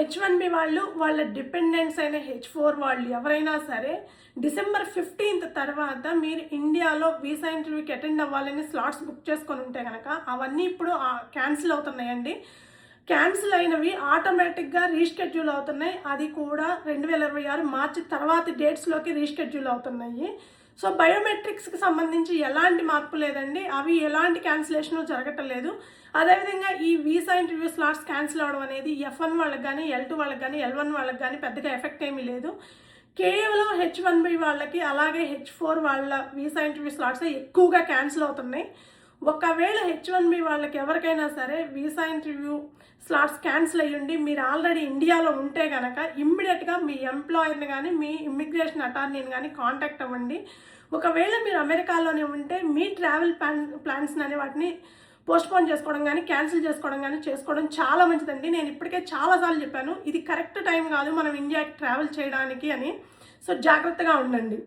H1B వాళ్ళు వాళ్ళ dependents అయిన H4 వాళ్ళు ఎవరైనా సరే డిసెంబర్ 15th తర్వాత మీరు ఇండియాలో వీసా ఇంటర్వ్యూకి అటెండ్ అవ్వాలని స్లాట్స్ బుక్ చేసుకొని ఉంటే కనుక అవన్నీ ఇప్పుడు క్యాన్సిల్ అవుతున్నాయండి. క్యాన్సిల్ అయినవి ఆటోమేటిక్గా రీషెడ్యూల్ అవుతున్నాయి. అది కూడా 2026 మార్చి తర్వాత డేట్స్లోకి రీషెడ్యూల్ అవుతున్నాయి. సో బయోమెట్రిక్స్కి సంబంధించి ఎలాంటి మార్పు లేదండి. అవి ఎలాంటి క్యాన్సిలేషన్ జరగటం లేదు. అదేవిధంగా ఈ వీసా ఇంటర్వ్యూ స్లాట్స్ క్యాన్సిల్ అవ్వడం అనేది F1 వాళ్ళకి కానీ, L2 వాళ్ళకి కానీ, L1 వాళ్ళకి కానీ పెద్దగా ఎఫెక్ట్ ఏమీ లేదు. కేవలం H1B వాళ్ళకి అలాగే H4 వాళ్ళ వీసా ఇంటర్వ్యూ స్లాట్స్ ఎక్కువగా క్యాన్సిల్ అవుతున్నాయి. ఒకవేళ H1B వాళ్ళకి ఎవరికైనా సరే వీసా ఇంటర్వ్యూ స్లాట్స్ క్యాన్సిల్ అయ్యుండి మీరు ఆల్రెడీ ఇండియాలో ఉంటే కనుక ఇమ్మీడియట్గా మీ ఎంప్లాయర్ని కానీ, మీ ఇమ్మిగ్రేషన్ అటార్నీని కానీ కాంటాక్ట్ అవ్వండి. ఒకవేళ మీరు అమెరికాలోనే ఉంటే మీ ట్రావెల్ ప్లాన్స్ని అనే వాటిని పోస్ట్పోన్ చేసుకోవడం కానీ, క్యాన్సిల్ చేసుకోవడం చాలా మంచిదండి. నేను ఇప్పటికే చాలాసార్లు చెప్పాను, ఇది కరెక్ట్ టైం కాదు మనం ఇండియాకి ట్రావెల్ చేయడానికి అని. సో జాగ్రత్తగా ఉండండి.